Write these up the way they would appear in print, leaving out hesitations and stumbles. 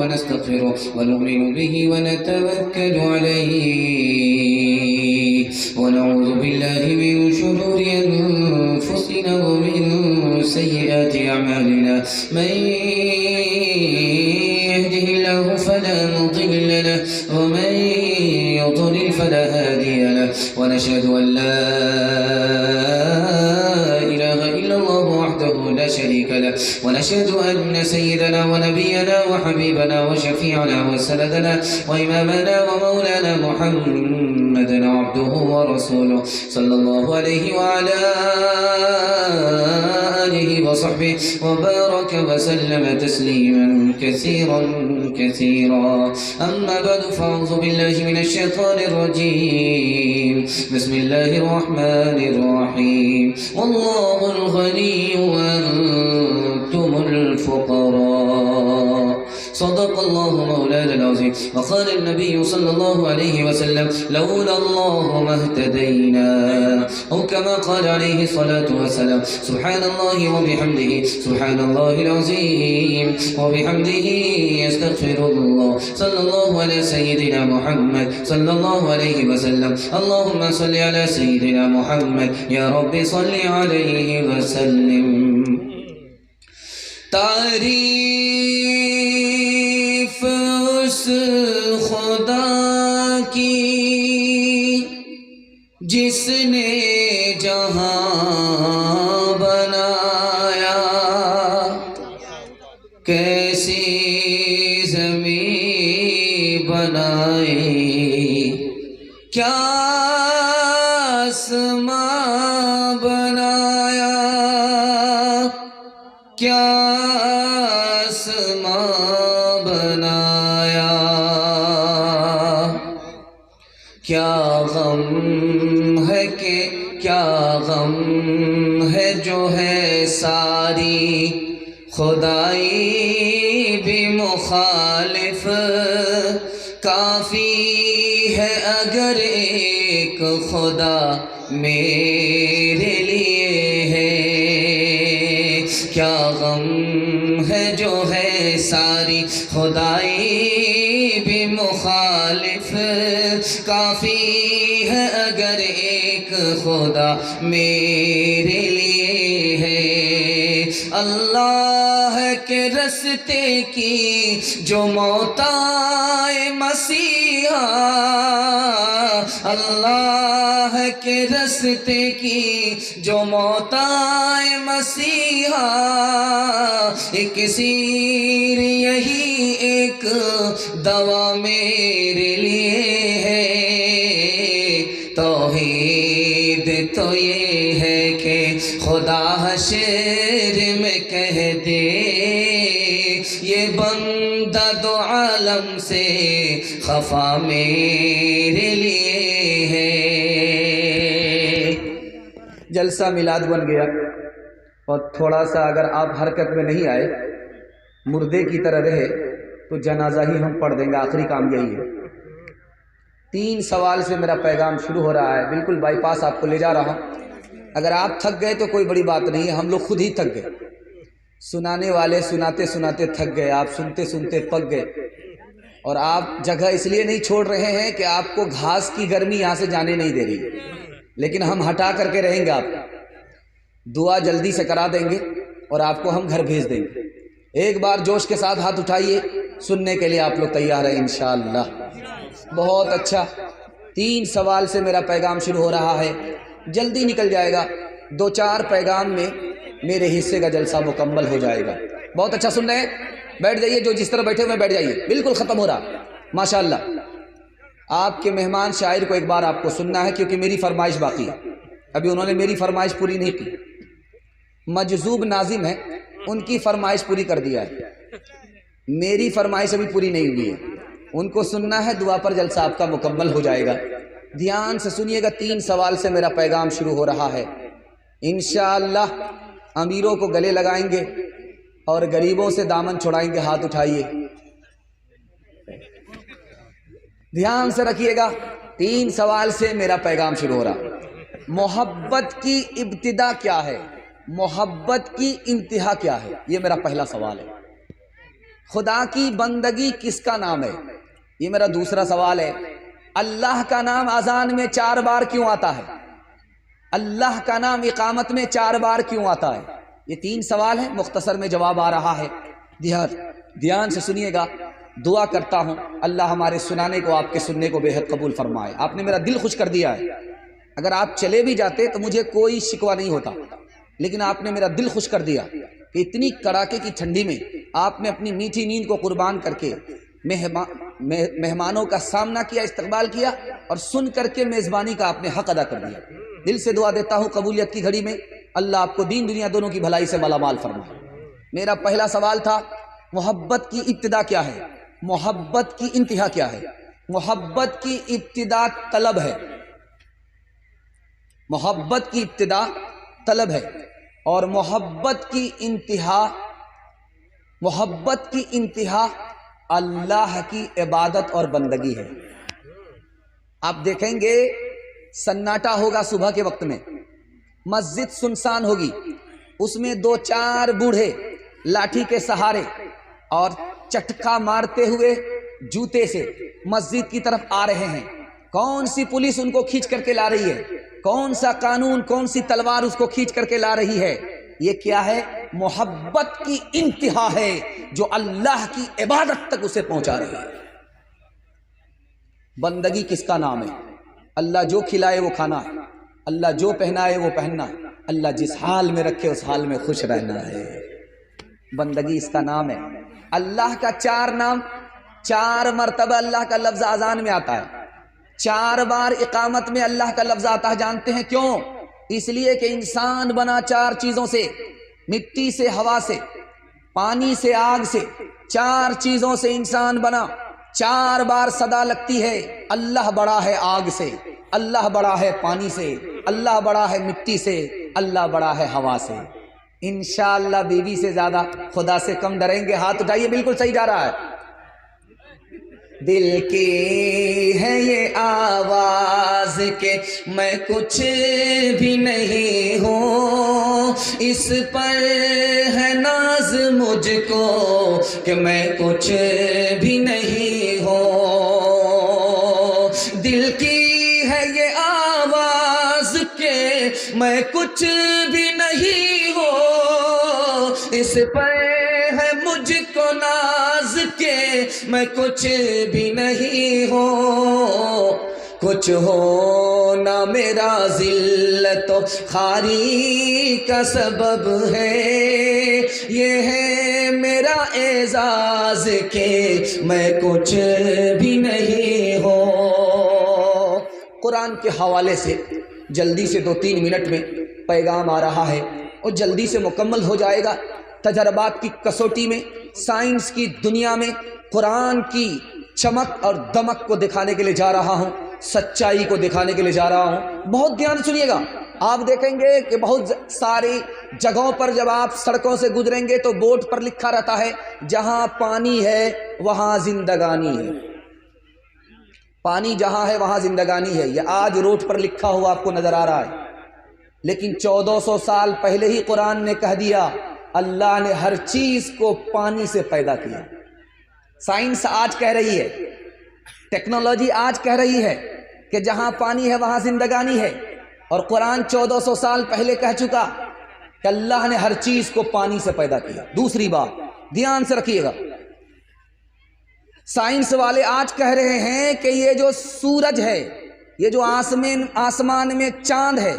ونستغفره ونؤمن به ونتوكل عليه ونعوذ بالله من شرور أنفسنا ومن سيئات أعمالنا من يهده الله فلا مضل له ومن يضلل فلا هادي له ونشهد أن لا إله إلا الله وحده لا شريك له ونشهد أن سيدنا ونبينا وحبيبنا وشفيعنا وسندنا وإمامنا ومولانا محمدا عبده ورسوله صلى الله عليه وعلى آله وصحبه وبارك وسلم تسليما كثيرا كثيرا. أما بعد فأعوذ بالله من الشيطان الرجيم. بسم الله الرحمن الرحيم. والله الغني وأنتم الفقراء. صدق الله مولانا العظيم. وقال النبي صلى الله عليه وسلم لولا الله ما اهتدينا، أو كما قال عليه الصلاة والسلام سبحان الله وبحمده سبحان الله العظيم وبحمده يستغفر الله. صلى الله على سيدنا محمد صلى الله عليه وسلم. اللهم صل على سيدنا محمد يا رب صل عليه وسلم. تعریف اس خدا کی جس نے جہاں بنایا، کیسی زمین بنائی، کیا آسمان بنایا، کیا آسمان بنایا، کیا غم ہے کہ کیا غم ہے جو ہے ساری خدائی بھی مخالف، کافی ہے اگر ایک خدا میرے لیے ہے، کیا غم ہے جو ہے ساری خدائی بھی مخالف، کافی ہے اگر ایک خدا میرے لیے ہے. اللہ کے رستے کی جو موتائے مسیحا، اللہ کے رستے کی جو موتائے مسیحا، ایک سیر یہی ایک دوا میرے لیے ہے. توحید تو یہ ہے کہ خدا حشر میں کہہ دے یہ بندہ دو عالم سے خفا میرے لیے ہے. جلسہ میلاد بن گیا اور تھوڑا سا اگر آپ حرکت میں نہیں آئے، مردے کی طرح رہے تو جنازہ ہی ہم پڑھ دیں گے. آخری کام یہی ہے. 3 سوال سے میرا پیغام شروع ہو رہا ہے. بالکل بائی پاس آپ کو لے جا رہا ہوں. اگر آپ تھک گئے تو کوئی بڑی بات نہیں ہے، ہم لوگ خود ہی تھک گئے. سنانے والے سناتے سناتے تھک گئے، آپ سنتے سنتے پک گئے. اور آپ جگہ اس لیے نہیں چھوڑ رہے ہیں کہ آپ کو گھاس کی گرمی یہاں سے جانے نہیں دے رہی، لیکن ہم ہٹا کر کے رہیں گے. آپ دعا جلدی سے کرا دیں گے اور آپ کو ہم گھر بھیج دیں گے. ایک بار جوش کے ساتھ ہاتھ اٹھائیے، سننے کے لیے آپ لوگ تیار ہیں انشاءاللہ. بہت اچھا. 3 سوال سے میرا پیغام شروع ہو رہا ہے، جلدی نکل جائے گا. 2-4 پیغام میں میرے حصے کا جلسہ مکمل ہو جائے گا. بہت اچھا سن رہے ہیں؟ بیٹھ جائیے، جو جس طرح بیٹھے ہوئے بیٹھ جائیے. بالکل ختم ہو رہا ماشاءاللہ. آپ کے مہمان شاعر کو ایک بار آپ کو سننا ہے، کیونکہ میری فرمائش باقی ہے. ابھی انہوں نے میری فرمائش پوری نہیں کی. مجذوب ناظم ہے، ان کی فرمائش پوری کر دیا ہے، میری فرمائش ابھی پوری نہیں ہوئی ہے. ان کو سننا ہے، دعا پر جلسہ آپ کا مکمل ہو جائے گا. دھیان سے سنیے گا. 3 سوال سے میرا پیغام شروع ہو رہا ہے. انشاءاللہ امیروں کو گلے لگائیں گے اور غریبوں سے دامن چھڑائیں گے. ہاتھ اٹھائیے، دھیان سے رکھیے گا. 3 سوال سے میرا پیغام شروع ہو رہا. محبت کی ابتدا کیا ہے؟ محبت کی انتہا کیا ہے؟ یہ میرا پہلا سوال ہے. خدا کی بندگی کس کا نام ہے؟ یہ میرا دوسرا سوال ہے۔ اللہ کا نام اذان میں 4 بار کیوں آتا ہے؟ اللہ کا نام اقامت میں 4 بار کیوں آتا ہے؟ یہ 3 سوال ہیں، مختصر میں جواب آ رہا ہے، دھیان سے سنیے گا۔ دعا کرتا ہوں اللہ ہمارے سنانے کو، آپ کے سننے کو بے حد قبول فرمائے۔ آپ نے میرا دل خوش کر دیا ہے، اگر آپ چلے بھی جاتے تو مجھے کوئی شکوہ نہیں ہوتا، لیکن آپ نے میرا دل خوش کر دیا کہ اتنی کڑاکے کی ٹھنڈی میں آپ نے اپنی میٹھی نیند کو قربان کر کے مہمانوں کا سامنا کیا، استقبال کیا، اور سن کر کے میزبانی کا آپ نے حق ادا کر دیا۔ دل سے دعا دیتا ہوں قبولیت کی گھڑی میں اللہ آپ کو دین دنیا دونوں کی بھلائی سے مالا مال فرمائے۔ میرا پہلا سوال تھا، محبت کی ابتدا کیا ہے؟ محبت کی انتہا کیا ہے؟ محبت کی ابتدا طلب ہے، محبت کی ابتدا طلب ہے، اور محبت کی انتہا اللہ کی عبادت اور بندگی ہے۔ آپ دیکھیں گے سناٹا ہوگا صبح کے وقت میں، مسجد سنسان ہوگی، اس میں 2-4 بوڑھے لاٹھی کے سہارے اور چٹکا مارتے ہوئے جوتے سے مسجد کی طرف آ رہے ہیں۔ کون سی پولیس ان کو کھینچ کر کے لا رہی ہے؟ کون سا قانون، کون سی تلوار اس کو کھینچ کر کے لا رہی ہے؟ یہ کیا ہے؟ محبت کی انتہا ہے جو اللہ کی عبادت تک اسے پہنچا رہی ہے۔ بندگی کس کا نام ہے؟ اللہ جو کھلائے وہ کھانا ہے، اللہ جو پہنائے وہ پہننا ہے، اللہ جس حال میں رکھے اس حال میں خوش رہنا ہے۔ بندگی اس کا نام ہے۔ اللہ کا 4 نام، 4 مرتبہ اللہ کا لفظ اذان میں آتا ہے، 4 بار اقامت میں اللہ کا لفظ آتا ہے۔ جانتے ہیں کیوں؟ اس لیے کہ انسان بنا 4 چیزوں سے، مٹی سے، ہوا سے، پانی سے، آگ سے، 4 چیزوں سے انسان بنا۔ 4 بار صدا لگتی ہے، اللہ بڑا ہے آگ سے، اللہ بڑا ہے پانی سے، اللہ بڑا ہے مٹی سے، اللہ بڑا ہے ہوا سے۔ انشاءاللہ بیوی سے زیادہ خدا سے کم ڈریں گے؟ ہاتھ اٹھائیے، بالکل صحیح جا رہا ہے۔ دل کی ہے یہ آواز کہ میں کچھ بھی نہیں ہوں، اس پر ہے ناز مجھ کو کہ میں کچھ بھی نہیں ہوں۔ دل کی ہے یہ آواز کہ میں کچھ بھی نہیں ہوں، اس پر ہے مجھ کو ناز کہ میں کچھ بھی نہیں ہوں۔ کچھ ہونا میرا ذلت و خواری کا سبب ہے، یہ ہے میرا اعزاز کہ میں کچھ بھی نہیں ہوں۔ قرآن کے حوالے سے جلدی سے 2-3 منٹ میں پیغام آ رہا ہے اور جلدی سے مکمل ہو جائے گا۔ تجربات کی کسوٹی میں، سائنس کی دنیا میں قرآن کی چمک اور دمک کو دکھانے کے لیے جا رہا ہوں، سچائی کو دکھانے کے لیے جا رہا ہوں۔ بہت دھیان سنیے گا، آپ دیکھیں گے کہ بہت ساری جگہوں پر جب آپ سڑکوں سے گزریں گے تو بورڈ پر لکھا رہتا ہے جہاں پانی ہے وہاں زندگانی ہے، پانی جہاں ہے وہاں زندگانی ہے۔ یہ آج روڈ پر لکھا ہوا آپ کو نظر آ رہا ہے، لیکن 1400 سال پہلے ہی قرآن نے کہہ دیا اللہ نے ہر چیز کو پانی سے پیدا کیا۔ سائنس آج کہہ رہی ہے، ٹیکنالوجی آج کہہ رہی ہے کہ جہاں پانی ہے وہاں زندگانی ہے، اور قرآن 1400 سال پہلے کہہ چکا کہ اللہ نے ہر چیز کو پانی سے پیدا کیا۔ دوسری بات دھیان سے رکھیے گا، سائنس والے آج کہہ رہے ہیں کہ یہ جو سورج ہے، یہ جو آسمان میں چاند ہے،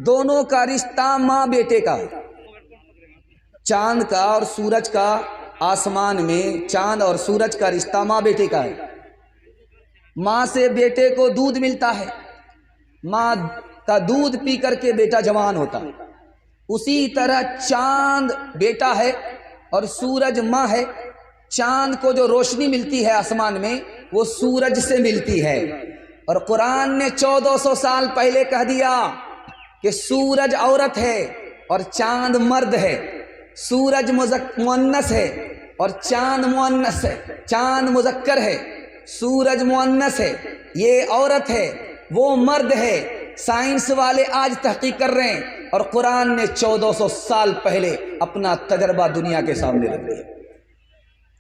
دونوں کا رشتہ ماں بیٹے کا ہے۔ چاند کا اور سورج کا، آسمان میں چاند اور سورج کا رشتہ ماں بیٹے کا ہے۔ ماں سے بیٹے کو دودھ ملتا ہے، ماں کا دودھ پی کر کے بیٹا جوان ہوتا ہے۔ اسی طرح چاند بیٹا ہے اور سورج ماں ہے۔ چاند کو جو روشنی ملتی ہے آسمان میں وہ سورج سے ملتی ہے، اور قرآن نے 1400 سال پہلے کہہ دیا کہ سورج عورت ہے اور چاند مرد ہے، سورج مؤنث ہے اور چاند مؤنث ہے، چاند مذکر ہے، سورج مؤنث ہے، یہ عورت ہے وہ مرد ہے۔ سائنس والے آج تحقیق کر رہے ہیں اور قرآن نے 1400 سال پہلے اپنا تجربہ دنیا کے سامنے رکھ دیا۔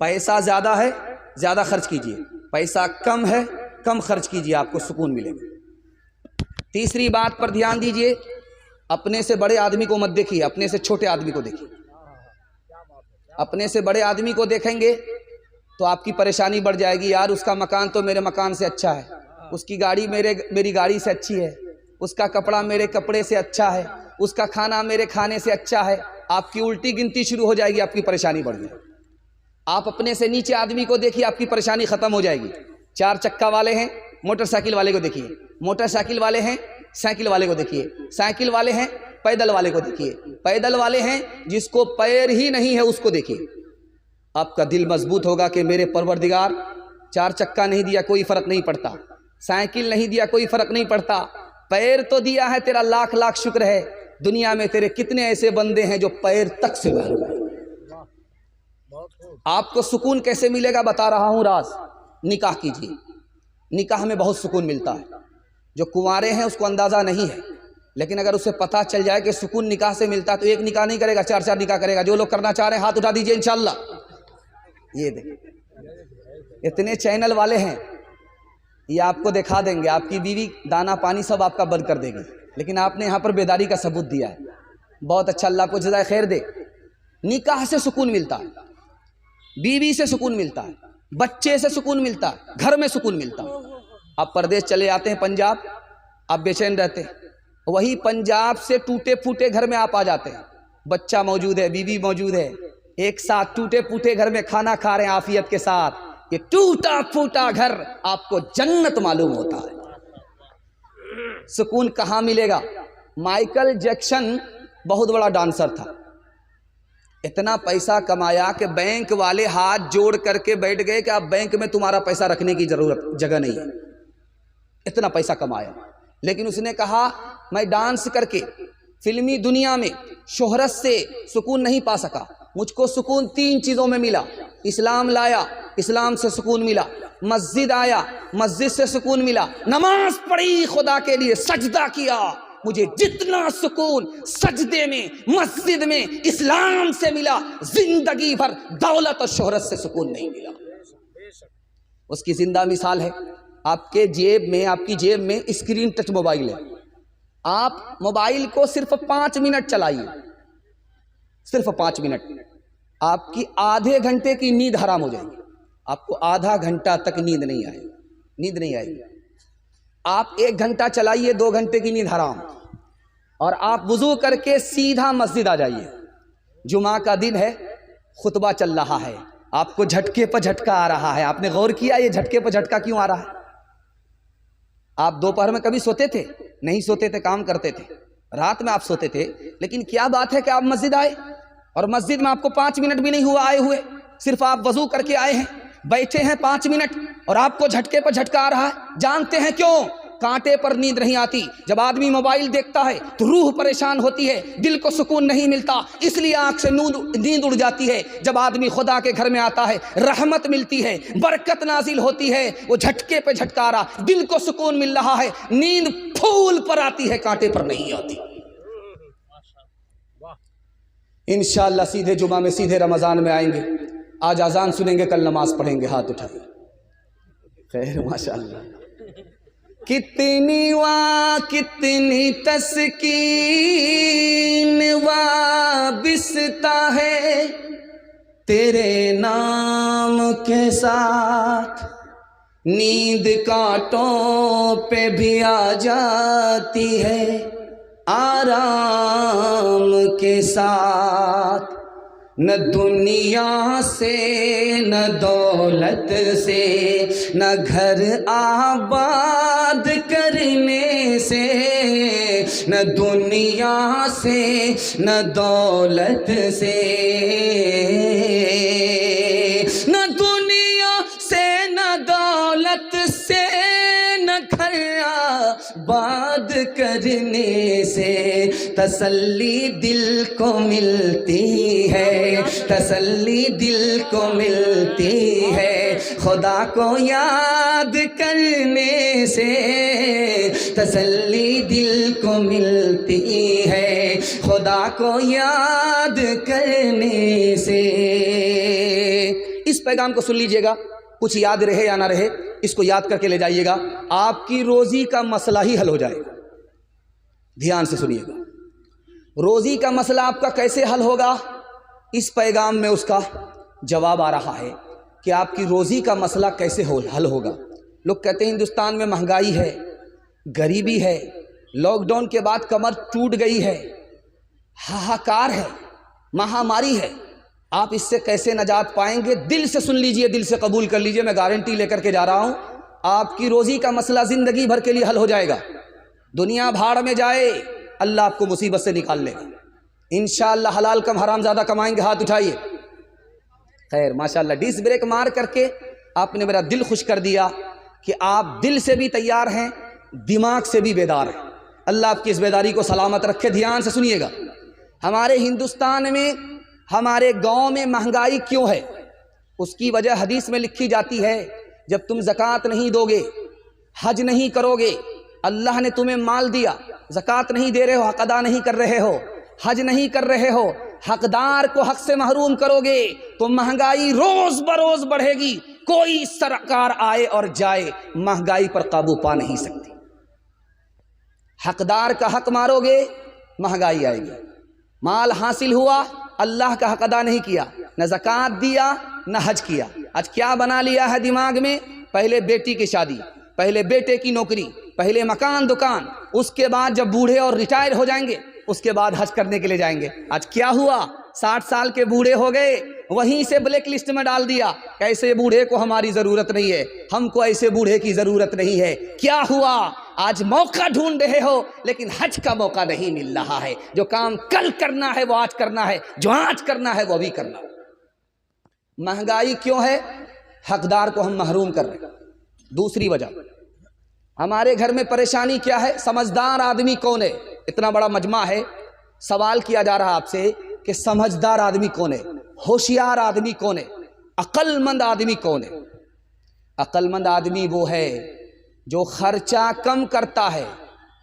پیسہ زیادہ ہے زیادہ خرچ کیجیے، پیسہ کم ہے کم خرچ کیجیے، آپ کو سکون ملے گا۔ تیسری بات پر دھیان دیجیے، اپنے سے بڑے آدمی کو مت دیکھیے، اپنے سے چھوٹے آدمی کو دیکھیے۔ اپنے سے بڑے آدمی کو دیکھیں گے تو آپ کی پریشانی بڑھ جائے گی، یار اس کا مکان تو میرے مکان سے اچھا ہے، اس کی گاڑی میری گاڑی سے اچھی ہے، اس کا کپڑا میرے کپڑے سے اچھا ہے، اس کا کھانا میرے کھانے سے اچھا ہے، آپ کی الٹی گنتی شروع ہو جائے گی، آپ کی پریشانی بڑھ جائے گی۔ آپ اپنے سے نیچے آدمی کو دیکھیے، آپ کی پریشانی ختم ہو جائے گی۔ 4 چکا والے ہیں، موٹر سائیکل والے کو دیکھیے، موٹر سائیکل والے ہیں، سائیکل والے کو دیکھیے، سائیکل والے ہیں، پیدل والے کو دیکھیے، پیدل والے ہیں جس کو پیر ہی نہیں ہے اس کو دیکھیے۔ آپ کا دل مضبوط ہوگا کہ میرے پروردگار 4 چکا نہیں دیا کوئی فرق نہیں پڑتا، سائیکل نہیں دیا کوئی فرق نہیں پڑتا، پیر تو دیا ہے تیرا لاکھ لاکھ شکر ہے، دنیا میں تیرے کتنے ایسے بندے ہیں جو پیر تک سے محروم ہیں۔ آپ کو سکون کیسے ملے گا بتا رہا ہوں راز، نکاح کیجیے، نکاح میں بہت سکون ملتا ہے۔ جو کنوارے ہیں اس کو اندازہ نہیں ہے، لیکن اگر اسے پتہ چل جائے کہ سکون نکاح سے ملتا ہے تو ایک نکاح نہیں کرے گا، 4 نکاح کرے گا۔ جو لوگ کرنا چاہ رہے ہیں ہاتھ اٹھا دیجئے انشاءاللہ۔ یہ دیکھیں اتنے چینل والے ہیں، یہ آپ کو دکھا دیں گے، آپ کی بیوی دانا پانی سب آپ کا بند کر دے گی، لیکن آپ نے یہاں پر بیداری کا ثبوت دیا ہے، بہت اچھا، اللہ کو جزائے خیر دے۔ نکاح سے سکون ملتا ہے، بیوی سے سکون ملتا ہے، بچے سے سکون ملتا ہے، گھر میں سکون ملتا ہے۔ آپ پردیس چلے آتے ہیں پنجاب، آپ بے چین رہتے ہیں، وہی پنجاب سے ٹوٹے پھوٹے گھر میں آپ آ جاتے ہیں، بچہ موجود ہے، بیوی موجود ہے، ایک ساتھ ٹوٹے پھوٹے گھر میں کھانا کھا رہے ہیں عافیت کے ساتھ، یہ ٹوٹا پھوٹا گھر آپ کو جنت معلوم ہوتا ہے۔ سکون کہاں ملے گا؟ مائیکل جیکسن بہت بڑا ڈانسر تھا، اتنا پیسہ کمایا کہ بینک والے ہاتھ جوڑ کر کے بیٹھ گئے کہ اب بینک میں تمہارا پیسہ رکھنے کی جگہ نہیں ہے، اتنا پیسہ کمایا، لیکن اس نے کہا میں ڈانس کر کے فلمی دنیا میں شہرت سے سکون نہیں پا سکا، مجھ کو سکون 3 چیزوں میں ملا۔ اسلام لایا، اسلام سے سکون ملا، مسجد آیا، مسجد سے سکون ملا، نماز پڑھی خدا کے لیے، سجدہ کیا، مجھے جتنا سکون سجدے میں، مسجد میں، اسلام سے ملا، زندگی بھر دولت اور شہرت سے سکون نہیں ملا۔ اس کی زندہ مثال ہے، آپ کے جیب میں، آپ کی جیب میں اسکرین ٹچ موبائل ہے، آپ موبائل کو صرف 5 منٹ چلائیے، صرف 5 منٹ، آپ کی آدھے گھنٹے کی نیند حرام ہو جائے گی، آپ کو آدھا گھنٹہ تک نیند نہیں آئے گی۔ آپ 1 گھنٹہ چلائیے، 2 گھنٹے کی نیند حرام، اور آپ وضو کر کے سیدھا مسجد آ جائیے، جمعہ کا دن ہے، خطبہ چل رہا ہے، آپ کو جھٹکے پر جھٹکا آ رہا ہے، آپ نے غور کیا یہ جھٹکے پر جھٹکا کیوں آ رہا ہے؟ آپ دوپہر میں کبھی سوتے تھے؟ نہیں سوتے تھے، کام کرتے تھے، رات میں آپ سوتے تھے، لیکن کیا بات ہے کہ آپ مسجد آئے اور مسجد میں آپ کو 5 منٹ بھی نہیں ہوا آئے ہوئے، صرف آپ وضو کر کے آئے ہیں، بیٹھے ہیں 5 منٹ اور آپ کو جھٹکے پر جھٹکا آ رہا ہے۔ جانتے ہیں کیوں؟ کانٹے پر نیند نہیں آتی، جب آدمی موبائل دیکھتا ہے تو روح پریشان ہوتی ہے، دل کو سکون نہیں ملتا، اس لیے آنکھ سے نیند اڑ جاتی ہے۔ جب آدمی خدا کے گھر میں آتا ہے رحمت ملتی ہے، برکت نازل ہوتی ہے، وہ جھٹکے پہ جھٹکا رہا، دل کو سکون مل رہا ہے، نیند پھول پر آتی ہے، کانٹے پر نہیں آتی۔ انشاءاللہ سیدھے جمعہ میں، سیدھے رمضان میں آئیں گے، آج اذان سنیں گے، کل نماز پڑھیں گے، ہاتھ اٹھائیں۔ خیر ماشاءاللہ، کتنی تسکین وابستہ ہے تیرے نام کے ساتھ، نیند کانٹوں پہ بھی آ جاتی ہے آرام کے ساتھ، نہ دنیا سے نہ دولت سے نہ گھر آباد کرنے سے، نہ دنیا سے نہ دولت سے، نہ دنیا سے نہ دولت سے، نہ گھر آباد کرنے سے تسلی دل کو ملتی ہے، تسلی دل کو ملتی ہے، خدا کو یاد کرنے سے تسلی دل کو ملتی ہے، خدا کو یاد کرنے سے۔ اس پیغام کو سن لیجئے گا، کچھ یاد رہے یا نہ رہے اس کو یاد کر کے لے جائیے گا، آپ کی روزی کا مسئلہ ہی حل ہو جائے گا۔ دھیان سے سنیے گا، روزی کا مسئلہ آپ کا کیسے حل ہوگا؟ اس پیغام میں اس کا جواب آ رہا ہے کہ آپ کی روزی کا مسئلہ کیسے حل ہوگا۔ لوگ کہتے ہیں ہندوستان میں مہنگائی ہے، غریبی ہے، لاک ڈاؤن کے بعد کمر ٹوٹ گئی ہے، ہاہاکار ہے، مہاماری ہے، آپ اس سے کیسے نجات پائیں گے؟ دل سے سن لیجئے، دل سے قبول کر لیجئے، میں گارنٹی لے کر کے جا رہا ہوں، آپ کی روزی کا مسئلہ زندگی بھر کے لیے حل ہو جائے گا۔ دنیا بھاڑ میں جائے، اللہ آپ کو مصیبت سے نکال لے گا انشاءاللہ۔ حلال کم حرام زیادہ کمائیں گے، ہاتھ اٹھائیے۔ خیر ماشاءاللہ، ڈس بریک مار کر کے آپ نے میرا دل خوش کر دیا کہ آپ دل سے بھی تیار ہیں، دماغ سے بھی بیدار ہیں۔ اللہ آپ کی اس بیداری کو سلامت رکھے۔ دھیان سے سنیے گا، ہمارے ہندوستان میں، ہمارے گاؤں میں مہنگائی کیوں ہے؟ اس کی وجہ حدیث میں لکھی جاتی ہے، جب تم زکوٰۃ نہیں دو گے، حج نہیں کرو گے، اللہ نے تمہیں مال دیا، زکوٰۃ نہیں دے رہے ہو، حق ادا نہیں کر رہے ہو، حج نہیں کر رہے ہو، حقدار کو حق سے محروم کرو گے تو مہنگائی روز بروز بڑھے گی۔ کوئی سرکار آئے اور جائے، مہنگائی پر قابو پا نہیں سکتی۔ حقدار کا حق مارو گے، مہنگائی آئے گی۔ مال حاصل ہوا، اللہ کا حق ادا نہیں کیا، نہ زکوٰۃ دیا نہ حج کیا، آج کیا بنا لیا ہے دماغ میں؟ پہلے بیٹی کی شادی، پہلے بیٹے کی نوکری، پہلے مکان دکان، اس کے بعد جب بوڑھے اور ریٹائر ہو جائیں گے اس کے بعد حج کرنے کے لیے جائیں گے۔ آج کیا ہوا؟ 60 سال کے بوڑھے ہو گئے، وہیں سے بلیک لسٹ میں ڈال دیا، ایسے بوڑھے کو ہماری ضرورت نہیں ہے، ہم کو ایسے بوڑھے کی ضرورت نہیں ہے۔ کیا ہوا؟ آج موقع ڈھونڈ رہے ہو لیکن حج کا موقع نہیں مل رہا ہے۔ جو کام کل کرنا ہے وہ آج کرنا ہے، جو آج کرنا ہے وہ ابھی کرنا ہے۔ مہنگائی کیوں ہے؟ حقدار کو ہم محروم کر رہے ہیں۔ دوسری وجہ، ہمارے گھر میں پریشانی کیا ہے؟ سمجھدار آدمی کون ہے؟ اتنا بڑا مجمع ہے، سوال کیا جا رہا آپ سے کہ سمجھدار آدمی کون ہے، ہوشیار آدمی کون ہے، عقل مند آدمی کون ہے؟ عقل مند آدمی وہ ہے جو خرچہ کم کرتا ہے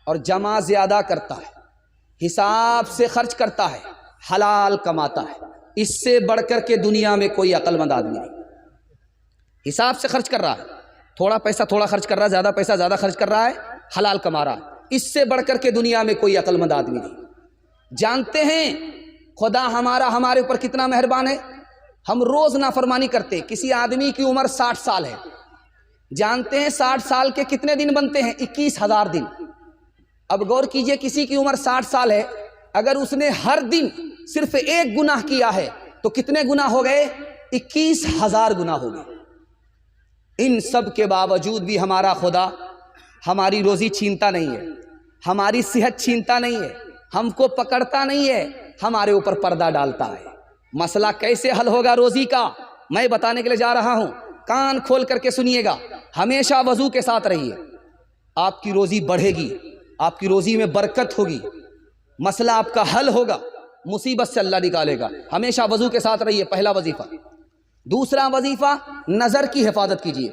اور جمع زیادہ کرتا ہے، حساب سے خرچ کرتا ہے، حلال کماتا ہے۔ اس سے بڑھ کر کے دنیا میں کوئی عقل مند آدمی نہیں۔ حساب سے خرچ کر رہا ہے، تھوڑا پیسہ تھوڑا خرچ کر رہا ہے، زیادہ پیسہ زیادہ خرچ کر رہا ہے، حلال کما رہا ہے۔ اس سے بڑھ کر کے دنیا میں کوئی عقل مند آدمی نہیں۔ جانتے ہیں خدا ہمارے اوپر کتنا مہربان ہے؟ ہم روز نافرمانی کرتے، کسی آدمی کی عمر 60 سال ہے، جانتے ہیں 60 سال کے کتنے دن بنتے ہیں؟ 21,000 دن۔ اب غور کیجئے، کسی کی عمر 60 سال ہے، اگر اس نے ہر دن صرف ایک گناہ کیا ہے تو کتنے گناہ ہو گئے؟ 21,000 گناہ ہو گئے۔ ان سب کے باوجود بھی ہمارا خدا ہماری روزی چھینتا نہیں ہے، ہماری صحت چھینتا نہیں ہے، ہم کو پکڑتا نہیں ہے، ہمارے اوپر پردہ ڈالتا ہے۔ مسئلہ کیسے حل ہوگا روزی کا؟ میں بتانے کے لیے جا رہا ہوں، کان کھول کر کے سنیے گا۔ ہمیشہ وضو کے ساتھ رہیے، آپ کی روزی بڑھے گی، آپ کی روزی میں برکت ہوگی، مسئلہ آپ کا حل ہوگا، مصیبت سے اللہ نکالے گا۔ ہمیشہ وضو کے ساتھ رہیے، پہلا وظیفہ۔ دوسرا وظیفہ، نظر کی حفاظت کیجیے،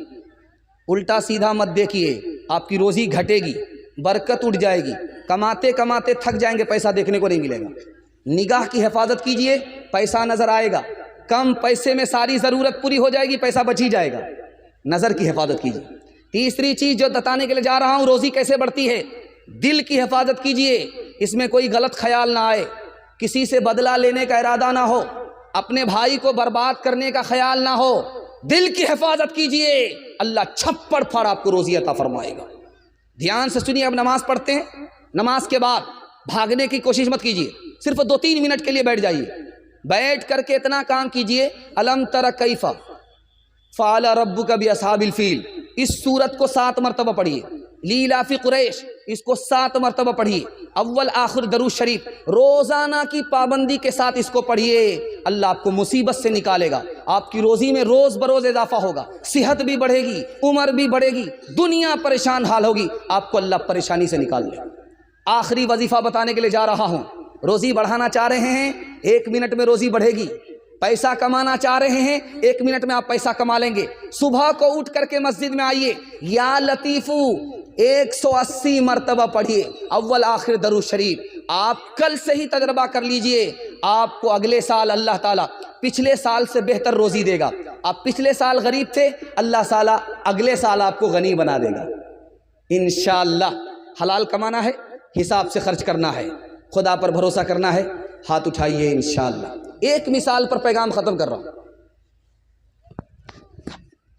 الٹا سیدھا مت دیکھیے، آپ کی روزی گھٹے گی، برکت اٹھ جائے گی، کماتے کماتے تھک جائیں گے، پیسہ دیکھنے کو نہیں ملے گا۔ نگاہ کی حفاظت کیجیے، پیسہ نظر آئے گا، کم پیسے میں ساری ضرورت پوری ہو جائے گی، پیسہ بچ ہی جائے گا۔ نظر کی حفاظت کیجیے۔ تیسری چیز جو بتانے کے لیے جا رہا ہوں، روزی کیسے بڑھتی ہے، دل کی حفاظت کیجیے، اس میں کوئی غلط خیال نہ آئے، کسی سے بدلہ لینے کا ارادہ نہ ہو، اپنے بھائی کو برباد کرنے کا خیال نہ ہو، دل کی حفاظت کیجیے، اللہ چھپڑ پھاڑ آپ کو روزی عطا فرمائے گا۔ دھیان سے سنیے، اب نماز پڑھتے ہیں، نماز کے بعد بھاگنے کی کوشش مت کیجیے، صرف 2-3 منٹ کے لیے بیٹھ جائیے، بیٹھ کر کے اتنا کام کیجیے، الم تر کیف فعل ربک باصحاب الفیل، اس سورت کو 7 مرتبہ پڑھیے، لیلاف قریش اس کو 7 مرتبہ پڑھیے، اول آخر درود شریف روزانہ کی پابندی کے ساتھ اس کو پڑھیے، اللہ آپ کو مصیبت سے نکالے گا، آپ کی روزی میں روز بروز اضافہ ہوگا، صحت بھی بڑھے گی، عمر بھی بڑھے گی، دنیا پریشان حال ہوگی، آپ کو اللہ پریشانی سے نکال لے گا۔ آخری وظیفہ بتانے کے لیے جا رہا ہوں، روزی بڑھانا چاہ رہے ہیں، 1 منٹ میں روزی بڑھے گی، پیسہ کمانا چاہ رہے ہیں، 1 منٹ میں آپ پیسہ کما لیں گے۔ صبح کو اٹھ کر کے مسجد میں آئیے، یا لطیفو 180 مرتبہ پڑھیے، اول آخر درود شریف، آپ کل سے ہی تجربہ کر لیجئے، آپ کو اگلے سال اللہ تعالیٰ پچھلے سال سے بہتر روزی دے گا، آپ پچھلے سال غریب تھے، اللہ تعالیٰ اگلے سال آپ کو غنی بنا دے گا انشاءاللہ۔ حلال کمانا ہے، حساب سے خرچ کرنا ہے، خدا پر بھروسہ کرنا ہے، ہاتھ اٹھائیے انشاءاللہ۔ ایک مثال پر پیغام ختم کر رہا ہوں۔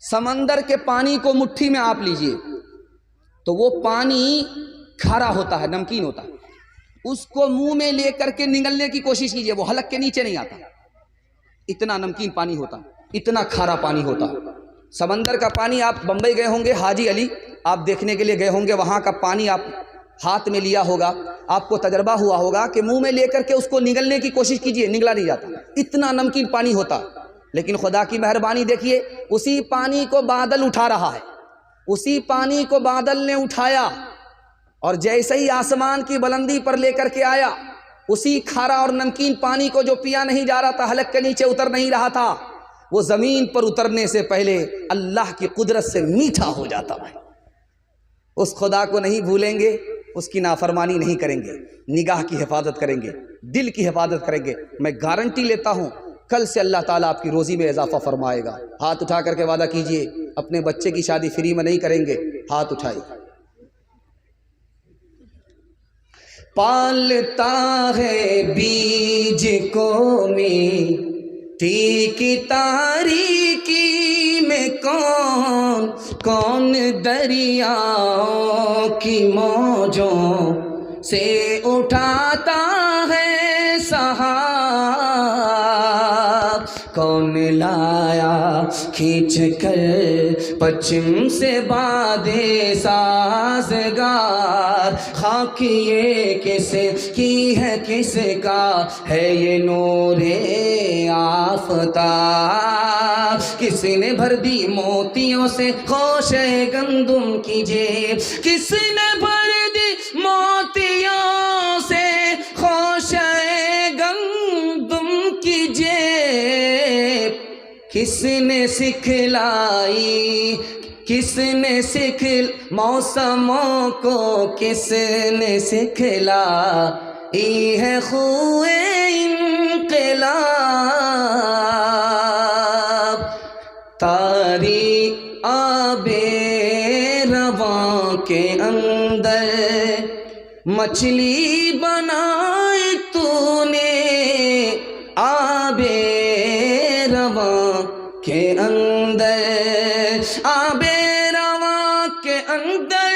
سمندر کے پانی کو مٹھی میں آپ لیجئے تو وہ پانی کھارا ہوتا ہے، نمکین ہوتا ہے، اس کو منہ میں لے کر کے نگلنے کی کوشش کیجئے، وہ حلق کے نیچے نہیں آتا، اتنا نمکین پانی ہوتا، اتنا کھارا پانی ہوتا۔ سمندر کا پانی، آپ بمبئی گئے ہوں گے، حاجی علی آپ دیکھنے کے لیے گئے ہوں گے، وہاں کا پانی آپ ہاتھ میں لیا ہوگا، آپ کو تجربہ ہوا ہوگا کہ منہ میں لے کر کے اس کو نگلنے کی کوشش کیجئے، نگلا نہیں جاتا، اتنا نمکین پانی ہوتا۔ لیکن خدا کی مہربانی دیکھیے، اسی پانی کو بادل اٹھا رہا ہے، اسی پانی کو بادل نے اٹھایا اور جیسے ہی آسمان کی بلندی پر لے کر کے آیا، اسی کھارا اور نمکین پانی کو جو پیا نہیں جا رہا تھا، حلق کے نیچے اتر نہیں رہا تھا، وہ زمین پر اترنے سے پہلے اللہ کی قدرت سے میٹھا ہو جاتا ہے۔ اس خدا کو نہیں بھولیں گے، اس کی نافرمانی نہیں کریں گے، نگاہ کی حفاظت کریں گے، دل کی حفاظت کریں گے، میں گارنٹی لیتا ہوں کل سے اللہ تعالیٰ آپ کی روزی میں اضافہ فرمائے گا۔ ہاتھ اٹھا کر کے وعدہ کیجئے، اپنے بچے کی شادی فری میں نہیں کریں گے، ہاتھ اٹھائیے۔ پالتا ہے بیج کو مٹی کی تاریکی میں، کون کون دریاؤں کی موجوں سے اٹھاتا ہے سہارا، کون لایا کھینچ کر پچھم سے باد سازگار، خاک یہ کس کی ہے، کس کا ہے یہ نور آفتاب، کس نے بھر دی موتیوں سے خوشے گندم کی جیب، کس نے بھر دی موتیوں سے خوشے گندم کی جیب، کس نے سکھلائی، کس نے موسموں کو، کس نے سکھلائی ہے خوئے انقلاب، تاری آب رواں کے اندر مچھلی بنائی تو نے، آب رواں کے اندر، آب رواں کے اندر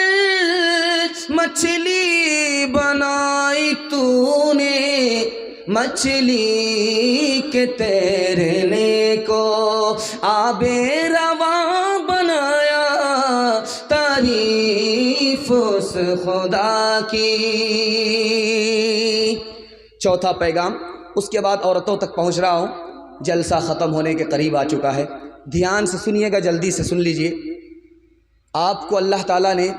مچھلی بنائی تو نے، مچھلی کے تیرنے کو آب رواں بنایا، تعریف اس خدا کی۔ چوتھا پیغام، اس کے بعد عورتوں تک پہنچ رہا ہوں، جلسہ ختم ہونے کے قریب آ چکا ہے، دھیان سے سنیے گا، جلدی سے سن لیجئے۔ آپ کو اللہ تعالیٰ نے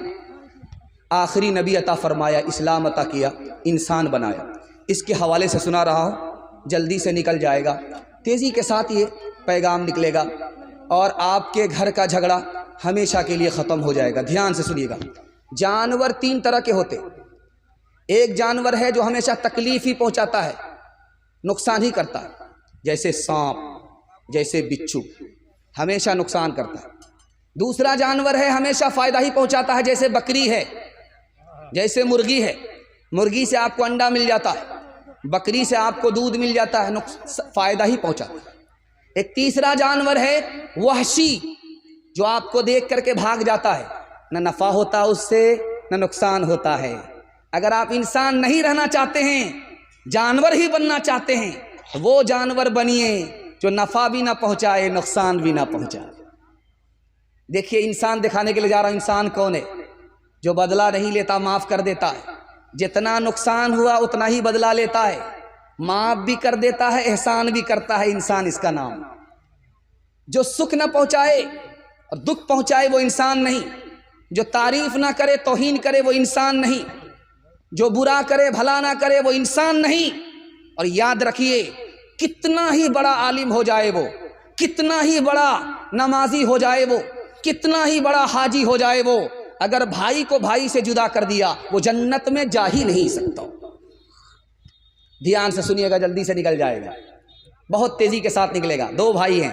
آخری نبی عطا فرمایا، اسلام عطا کیا، انسان بنایا، اس کے حوالے سے سنا رہا ہوں، جلدی سے نکل جائے گا، تیزی کے ساتھ یہ پیغام نکلے گا اور آپ کے گھر کا جھگڑا ہمیشہ کے لیے ختم ہو جائے گا۔ دھیان سے سنیے گا۔ جانور تین طرح کے ہوتے، ایک جانور ہے جو ہمیشہ تکلیف ہی پہنچاتا ہے، نقصان ہی کرتا ہے، جیسے سانپ، جیسے بچھو، ہمیشہ نقصان کرتا ہے۔ دوسرا جانور ہے ہمیشہ فائدہ ہی پہنچاتا ہے، جیسے بکری ہے، جیسے مرغی ہے، مرغی سے آپ کو انڈا مل جاتا ہے، بکری سے آپ کو دودھ مل جاتا ہے، فائدہ ہی پہنچاتا ہے۔ ایک تیسرا جانور ہے وحشی، جو آپ کو دیکھ کر کے بھاگ جاتا ہے، نہ نفع ہوتا اس سے نہ نقصان ہوتا ہے۔ اگر آپ انسان نہیں رہنا چاہتے ہیں، جانور ہی بننا چاہتے ہیں، وہ جانور بنیے جو نفع بھی نہ پہنچائے، نقصان بھی نہ پہنچائے۔ دیکھیے انسان دکھانے کے لیے جا رہا ہوں، انسان کون ہے؟ جو بدلہ نہیں لیتا، معاف کر دیتا ہے، جتنا نقصان ہوا اتنا ہی بدلہ لیتا ہے، معاف بھی کر دیتا ہے، احسان بھی کرتا ہے، انسان اس کا نام۔ جو سکھ نہ پہنچائے اور دکھ پہنچائے وہ انسان نہیں، جو تعریف نہ کرے، توہین کرے، وہ انسان نہیں، جو برا کرے بھلا نہ کرے، وہ انسان نہیں۔ اور یاد رکھیے، کتنا ہی بڑا عالم ہو جائے وہ، کتنا ہی بڑا نمازی ہو جائے وہ، کتنا ہی بڑا حاجی ہو جائے وہ، اگر بھائی کو بھائی سے جدا کر دیا، وہ جنت میں جا ہی نہیں سکتا۔ دھیان سے سنیے گا، جلدی سے نکل جائے گا، بہت تیزی کے ساتھ نکلے گا۔ دو بھائی ہیں،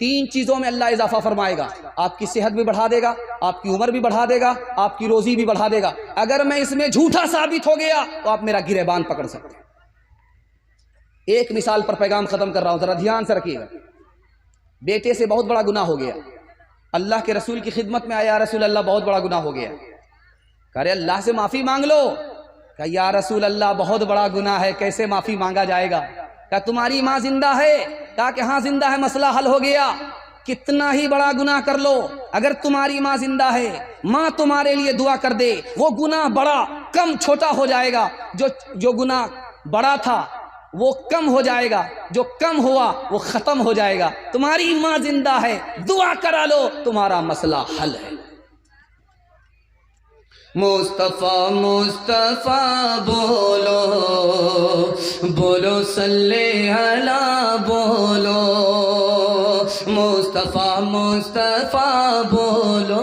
3 چیزوں میں اللہ اضافہ فرمائے گا. آپ کی صحت بھی بڑھا دے گا, آپ کی عمر بھی بڑھا دے گا, آپ کی روزی بھی بڑھا دے گا. اگر میں اس میں جھوٹا ثابت ہو گیا تو آپ میرا گریبان پکڑ سکتے ہیں. ایک مثال پر پیغام ختم کر رہا ہوں, ذرا دھیان سے رکھیے گا. بیٹے سے بہت بڑا گناہ ہو گیا, اللہ کے رسول کی خدمت میں آیا, رسول اللہ بہت بڑا گناہ ہو گیا. کہہ رہے اللہ سے معافی مانگ لو. کہا یا رسول اللہ بہت بڑا گناہ ہے, کیسے معافی مانگا جائے گا؟ کہا تمہاری ماں زندہ ہے؟ کہا کہ ہاں زندہ ہے, مسئلہ حل ہو گیا. کتنا ہی بڑا گناہ کر لو, اگر تمہاری ماں زندہ ہے, ماں تمہارے لیے دعا کر دے, وہ گناہ بڑا کم چھوٹا ہو جائے گا. جو گناہ بڑا تھا وہ کم ہو جائے گا, جو کم ہوا وہ ختم ہو جائے گا. تمہاری ماں زندہ ہے, دعا کرا لو, تمہارا مسئلہ حل ہے. مصطفیٰ مصطفیٰ بولو, بولو صلی علی بولو. مصطفیٰ مصطفیٰ بولو,